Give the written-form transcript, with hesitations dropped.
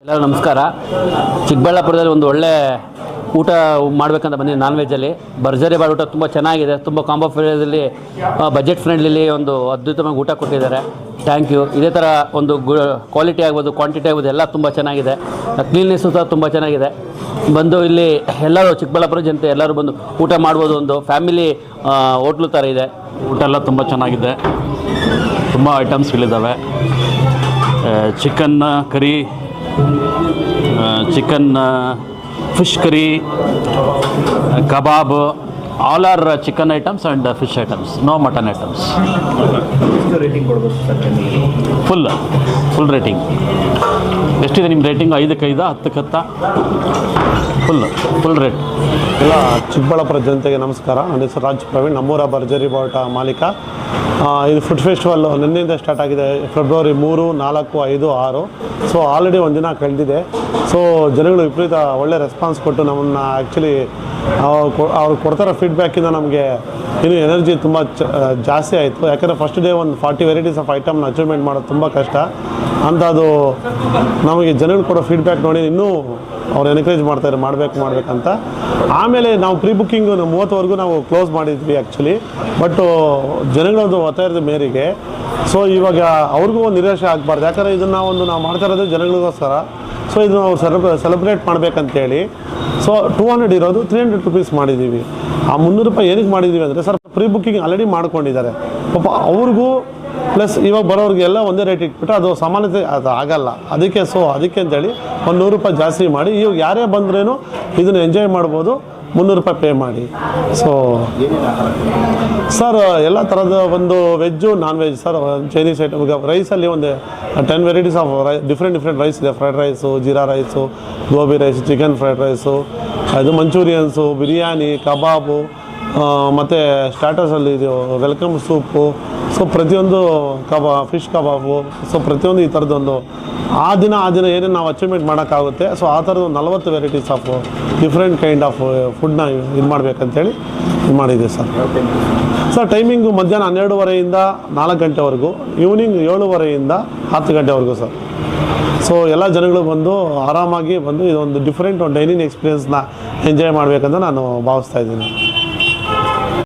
ಎಲ್ಲರೂ ನಮಸ್ಕಾರ. ಚಿಕ್ಕಬಳ್ಳಾಪುರದಲ್ಲಿ ಒಂದು ಒಳ್ಳೆ ಊಟ ಮಾಡಬೇಕಂತ ಬಂದಿದ್ದೀನಿ. ನಾನ್ ವೆಜ್ಜಲ್ಲಿ ಭರ್ಜರಿ ಊಟ ತುಂಬ ಚೆನ್ನಾಗಿದೆ. ತುಂಬ ಕಾಂಬೋ ಫೇರಲ್ಲಿ ಬಜೆಟ್ ಫ್ರೆಂಡ್ಲಿ ಒಂದು ಅದ್ಭುತವಾಗಿ ಊಟ ಕೊಟ್ಟಿದ್ದಾರೆ. Thank you. ಇದೇ ಥರ ಒಂದು ಕ್ವಾಲಿಟಿ ಆಗ್ಬೋದು, ಕ್ವಾಂಟಿಟಿ ಆಗ್ಬೋದು, ಎಲ್ಲ ತುಂಬ ಚೆನ್ನಾಗಿದೆ. ಕ್ಲೀನ್ನೆಸ್ಸು ಸಹ ತುಂಬ ಚೆನ್ನಾಗಿದೆ. ಬಂದು ಇಲ್ಲಿ ಎಲ್ಲರೂ ಚಿಕ್ಕಬಳ್ಳಾಪುರ ಜನತೆ ಎಲ್ಲರೂ ಬಂದು ಊಟ ಮಾಡ್ಬೋದು. ಒಂದು ಫ್ಯಾಮಿಲಿ ಹೋಟ್ಲು ಥರ ಇದೆ. ಊಟ ಎಲ್ಲ ತುಂಬ ಚೆನ್ನಾಗಿದೆ. ತುಂಬ ಐಟಮ್ಸ್ಗಳಿದ್ದಾವೆ. Chicken curry, chicken fish curry, kebab, all are chicken items and fish items, no mutton items. Full rating ಎಷ್ಟಿದೆ ನಿಮ್ಮ ರೇಟಿಂಗ್? 5ಕ್ಕೆ 5, 10ಕ್ಕೆ 10, ಫುಲ್ ರೇಟ್. ಎಲ್ಲ ಚಿಕ್ಕಬಳ್ಳಾಪುರ ಜನತೆಗೆ ನಮಸ್ಕಾರ. ನನ್ನ ಹೆಸರು ರಾಜ್ ಪ್ರವೀಣ್, ನಮ್ಮೂರ ಭರ್ಜರಿ ಬಾವುಟ ಮಾಲೀಕ. ಇದು ಫುಡ್ ಫೆಸ್ಟಿವಲ್ಲು ನಿನ್ನೆಯಿಂದ ಸ್ಟಾರ್ಟ್ ಆಗಿದೆ. ಫೆಬ್ರವರಿ 3, 4, 5, 6. ಸೊ ಆಲ್ರೆಡಿ ಒಂದು ದಿನ ಕಳೆದಿದೆ. ಸೊ ಜನಗಳು ವಿಪರೀತ ಒಳ್ಳೆ ರೆಸ್ಪಾನ್ಸ್ ಕೊಟ್ಟು ನಮ್ಮನ್ನು ಆ್ಯಕ್ಚುಲಿ ಅವ್ರು ಕೊಡ್ತಾರೋ ಫೀಡ್ಬ್ಯಾಕಿಂದ ನಮಗೆ ಇನ್ನೂ ಎನರ್ಜಿ ತುಂಬ ಜಾಸ್ತಿ ಆಯಿತು. ಯಾಕಂದರೆ ಫಸ್ಟ್ ಡೇ ಒಂದು 40 ವೆರೈಟೀಸ್ ಆಫ್ ಐಟಮ್ನ ಅಚೀವ್ಮೆಂಟ್ ಮಾಡೋದು ತುಂಬ ಕಷ್ಟ. ಅಂಥದ್ದು ನಮಗೆ ಜನಗಳು ಕೊಡೋ ಫೀಡ್ಬ್ಯಾಕ್ ನೋಡಿ ಇನ್ನೂ ಅವ್ರು ಎನ್ಕರೇಜ್ ಮಾಡ್ತಾರೆ ಮಾಡಬೇಕಂತ. ಆಮೇಲೆ ನಾವು ಪ್ರೀ ಬುಕ್ಕಿಂಗು 30ವರೆಗೂ ನಾವು ಕ್ಲೋಸ್ ಮಾಡಿದ್ವಿ ಆ್ಯಕ್ಚುಲಿ. ಬಟ್ ಜನಗಳದ್ದು ಒತ್ತಾಯದ ಮೇರೆಗೆ ಸೊ ಇವಾಗ ಅವ್ರಿಗೂ ಒಂದು ನಿರಾಶೆ ಆಗಬಾರ್ದು. ಯಾಕಂದರೆ ಇದನ್ನು ನಾವು ಮಾಡ್ತಾ ಇರೋದು ಜನಗಳಿಗೋಸ್ಕರ. ಸೊ ಇದನ್ನು ನಾವು ಸೆಲೆಬ್ರೇಟ್ ಮಾಡಬೇಕಂತೇಳಿ ಸೊ 200 ಇರೋದು 300 ರುಪೀಸ್ ಮಾಡಿದ್ದೀವಿ. ಆ 300 ರೂಪಾಯಿ ಏನಕ್ಕೆ ಮಾಡಿದ್ದೀವಿ ಅಂದರೆ ಸರ್ ಪ್ರೀ ಬುಕ್ಕಿಂಗ್ ಆಲ್ರೆಡಿ ಮಾಡ್ಕೊಂಡಿದ್ದಾರೆ ಪಾಪ ಅವ್ರಿಗೂ, ಪ್ಲಸ್ ಇವಾಗ ಬರೋರಿಗೆಲ್ಲ ಒಂದೇ ರೇಟ್ ಇಟ್ಬಿಟ್ಟು ಅದು ಸಮಾನತೆ ಅದು ಆಗಲ್ಲ. ಅದಕ್ಕೆ ಅಂತೇಳಿ ಒಂದು 100 ರೂಪಾಯಿ ಜಾಸ್ತಿ ಮಾಡಿ ಇವಾಗ ಯಾರೇ ಬಂದ್ರೂ ಇದನ್ನು ಎಂಜಾಯ್ ಮಾಡ್ಬೋದು. 300 ರೂಪಾಯಿ ಪೇ ಮಾಡಿ. ಸೊ ಸರ್ ಎಲ್ಲ ಥರದ ಒಂದು veg non veg sir, Chinese item. ಈಗ ರೈಸಲ್ಲಿ ಒಂದು 10 ವೆರೈಟೀಸ್ ಆಫ್ ಡಿಫ್ರೆಂಟ್ ರೈಸ್ ಇದೆ. Fried rice, jeera rice, gobi rice, chicken fried rice, ಇದು ಮಂಚೂರಿಯನ್ಸು, ಬಿರಿಯಾನಿ, ಕಬಾಬು, ಮತ್ತು ಸ್ಟಾರ್ಟರ್ಸಲ್ಲಿ ಇದು ವೆಲ್ಕಮ್ ಸೂಪು. ಸೊ ಪ್ರತಿಯೊಂದು ಫಿಶ್ ಕಬಾಬು. ಸೊ ಪ್ರತಿಯೊಂದು ಈ ಥರದ್ದೊಂದು ಆ ದಿನ ಏನೇನು ನಾವು ಅಚೀವ್ಮೆಂಟ್ ಮಾಡೋಕ್ಕಾಗುತ್ತೆ. ಸೊ ಆ ಥರದ್ದು 40 varieties of different kind of ಫುಡ್ನ ಇದು ಮಾಡಬೇಕಂತೇಳಿ ಇದು ಮಾಡಿದ್ದೀವಿ ಸರ್. ಸರ್ ಟೈಮಿಂಗು ಮಧ್ಯಾಹ್ನ 12:30ಯಿಂದ 4 ಗಂಟೆವರೆಗೂ, ಈವ್ನಿಂಗ್ 7:30ಯಿಂದ 10 ಗಂಟೆವರೆಗೂ ಸರ್. ಸೊ ಎಲ್ಲ ಜನಗಳು ಬಂದು ಆರಾಮಾಗಿ ಬಂದು ಇದೊಂದು ಡಿಫ್ರೆಂಟ್ ಒಂದು ಡೈನಿಂಗ್ ಎಕ್ಸ್ಪೀರಿಯೆನ್ಸ್ನ ಎಂಜಾಯ್ ಮಾಡಬೇಕಂತ ನಾನು ಭಾವಿಸ್ತಾ ಇದ್ದೀನಿ.